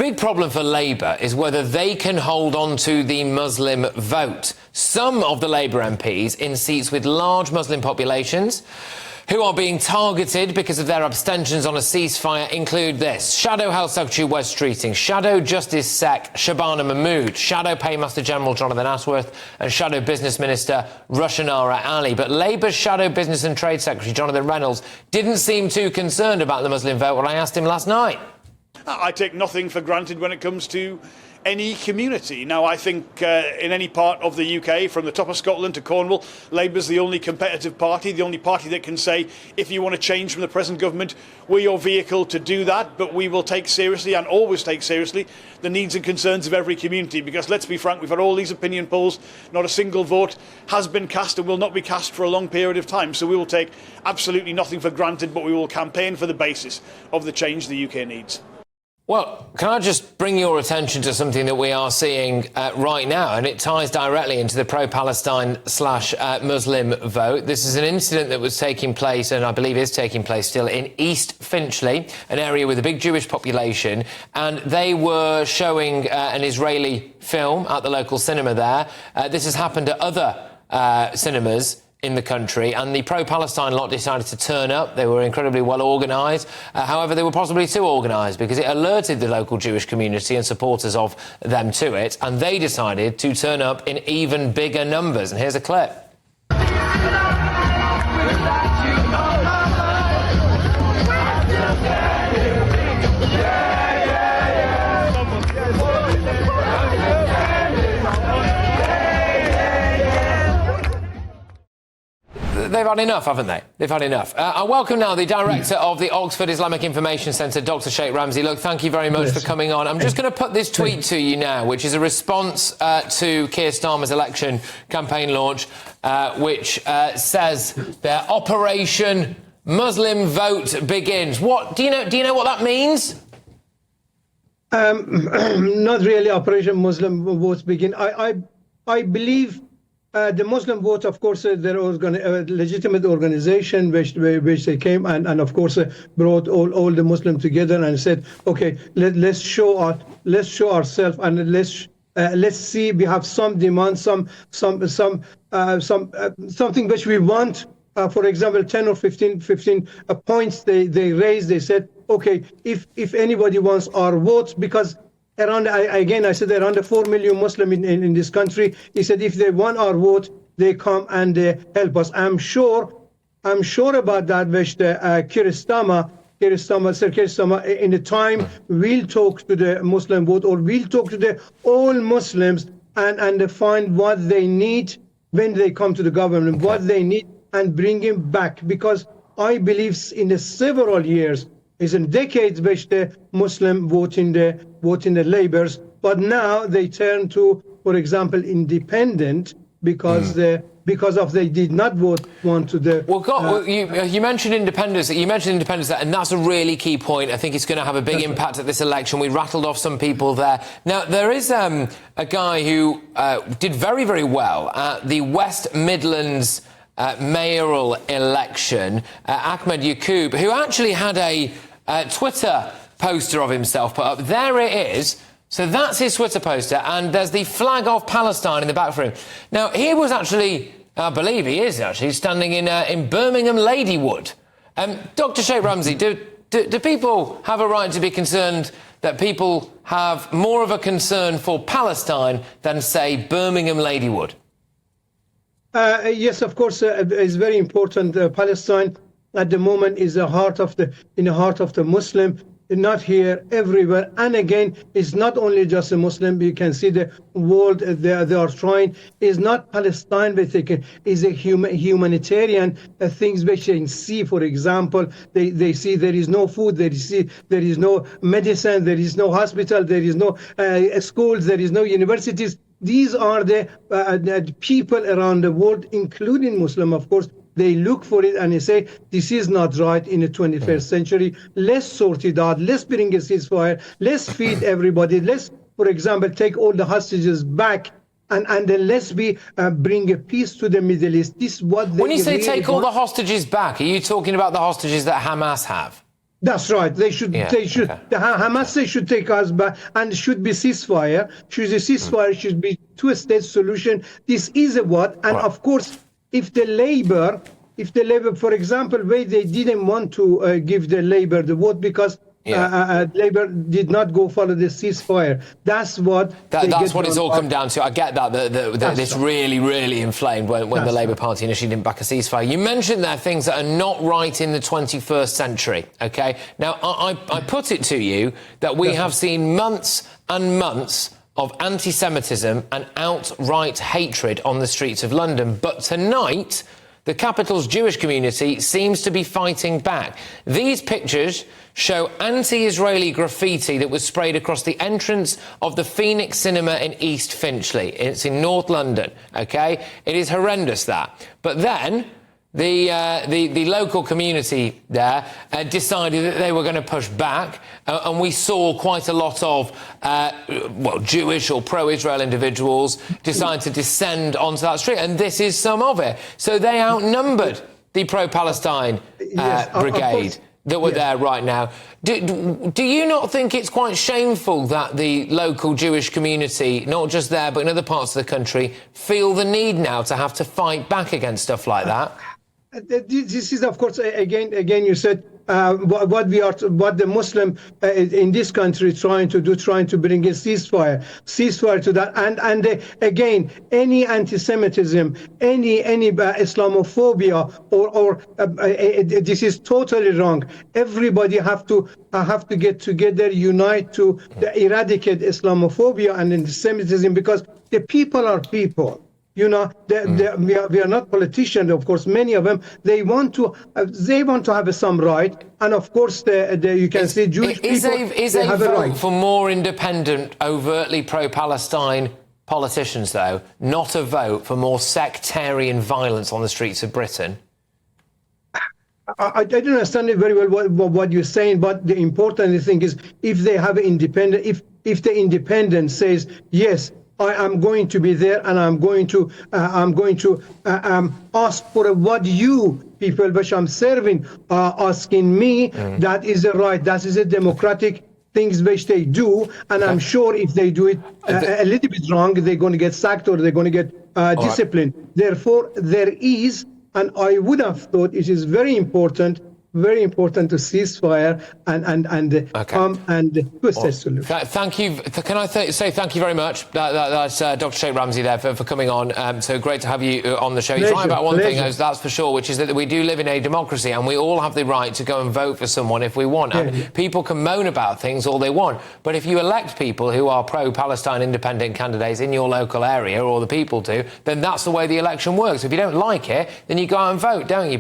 big problem for Labour is whether they can hold on to the Muslim vote. Some of the Labour MPs in seats with large Muslim populations who are being targeted because of their abstentions on a ceasefire include this: Shadow Health Secretary Wes Streeting, Shadow Justice Sec Shabana Mahmood, Shadow Paymaster General Jonathan Ashworth and Shadow Business Minister Rushanara Ali. But Labour's Shadow Business and Trade Secretary Jonathan Reynolds didn't seem too concerned about the Muslim vote when I asked him last night. I take nothing for granted when it comes to any community. Now, I think in any part of the UK, from the top of Scotland to Cornwall, Labour's the only competitive party, the only party that can say, if you want to change from the present government, we're your vehicle to do that, but we will take seriously and always take seriously the needs and concerns of every community, because let's be frank, we've had all these opinion polls, not a single vote has been cast and will not be cast for a long period of time, so we will take absolutely nothing for granted, but we will campaign for the basis of the change the UK needs. Well, can I just bring your attention to something that we are seeing right now, and it ties directly into the pro-Palestine / Muslim vote. This is an incident that was taking place, and I believe is taking place still, in East Finchley, an area with a big Jewish population, and they were showing an Israeli film at the local cinema there. This has happened at other cinemas in the country, and the pro-Palestine lot decided to turn up. They were incredibly well organised. However, they were possibly too organised, because it alerted the local Jewish community and supporters of them to it, and they decided to turn up in even bigger numbers. And here's a clip. They've had enough, haven't they? They've had enough. I welcome now the director of the Oxford Islamic Information Centre, Dr Sheikh Ramzy. Look, thank you very much for coming on. I'm just going to put this tweet to you now, which is a response to Keir Starmer's election campaign launch, which says their Operation Muslim Vote begins. What do you know what that means? Not really. Operation Muslim Votes begin. I believe the Muslim vote, of course, there was a legitimate organization which they came and of course brought all the Muslims together and said, okay, let's show ourselves, and let's see, we have some demands, something which we want. For example, 10 or 15 points they raised. They said, okay, if anybody wants our votes, because around, I said around 4 million Muslims in this country. He said if they want our vote, they come and help us. I'm sure about that. Which Keir Starmer, in the time will talk to the Muslim vote, or will talk to all Muslims and find what they need when they come to the government, what they need, and bring him back. Because I believe in the several years, is in decades, which the Muslim vote in the Labours, but now they turn to, for example, independent, because they did not want to the. Well, you mentioned independence. And that's a really key point. I think it's going to have a big impact at this election. We rattled off some people there. Now there is a guy who did very, very well at the West Midlands mayoral election, Ahmed Yaqub, who actually had a Twitter poster of himself put up. There it is. So that's his Twitter poster, and there's the flag of Palestine in the back for him. Now, he was actually, I believe he is actually, standing in Birmingham Ladywood. Dr Sheikh Ramzy, do people have a right to be concerned that people have more of a concern for Palestine than, say, Birmingham Ladywood? Yes, of course, it's very important. Palestine at the moment is in the heart of the Muslim, not here, everywhere. And again, it's not only just a Muslim. You can see the world they are trying. It's not Palestine, but it's a humanitarian things which they see. For example, they see there is no food, there is no medicine, there is no hospital, there is no schools, there is no universities. These are the people around the world, including Muslim, of course. They look for it and they say, this is not right in the 21st century. Let's sort it out. Let's bring a ceasefire. Let's feed everybody. Let's, for example, take all the hostages back. And then let's bring a peace to the Middle East. This is what they When you say really take all the hostages back, are you talking about the hostages that Hamas have? That's right. They should. Yeah, They should. okay. The Hamas they should take us back, and should be ceasefire. Should be two-state solution. This is a what? And Right. of course, if the labor, for example, where they didn't want to give the labor the vote because labor did not go follow the ceasefire. That's what. That's what it's all come down to. I get that it's really, really inflamed when the Labour Party initially didn't back a ceasefire. You mentioned there things that are not right in the 21st century, OK? Now, I put it to you that we have seen months and months of anti-Semitism and outright hatred on the streets of London. But tonight, the capital's Jewish community seems to be fighting back. These pictures show anti-Israeli graffiti that was sprayed across the entrance of the Phoenix Cinema in East Finchley. It's in North London, OK? It is horrendous, that. But then the local community there decided that they were going to push back, and we saw quite a lot of Jewish or pro-Israel individuals decide to descend onto that street, and this is some of it. So they outnumbered the pro-Palestine brigade that were there right now. Do you not think it's quite shameful that the local Jewish community, not just there but in other parts of the country, feel the need now to have to fight back against stuff like that? This is, of course, again, you said what the Muslim in this country trying to bring a ceasefire to that, and again, any anti-Semitism, any Islamophobia, or this is totally wrong. Everybody have to get together, unite to eradicate Islamophobia and anti-Semitism, because the people are people. You know, we are not politicians. Of course, many of them they want to have some right, and of course, you can see Jewish people. Is a vote for more independent, overtly pro-Palestine politicians, though, not a vote for more sectarian violence on the streets of Britain? I don't understand it very well what you're saying, but the important thing is if they have independent, if the independent says yes, I am going to be there, and I'm going to ask for what you people which I'm serving are asking me. That is a right. That is a democratic things which they do, and I'm sure if they do it a little bit wrong, they're going to get sacked or they're going to get disciplined. Therefore, there is, and I would have thought it is very important to ceasefire and come and two-state solution. Thank you. Can I say thank you very much? That's Dr Sheikh Ramzy there for coming on. So great to have you on the show. You're right about one thing, that's for sure, which is that we do live in a democracy, and we all have the right to go and vote for someone if we want. And people can moan about things all they want, but if you elect people who are pro-Palestine independent candidates in your local area, or the people do, then that's the way the election works. If you don't like it, then you go out and vote, don't you?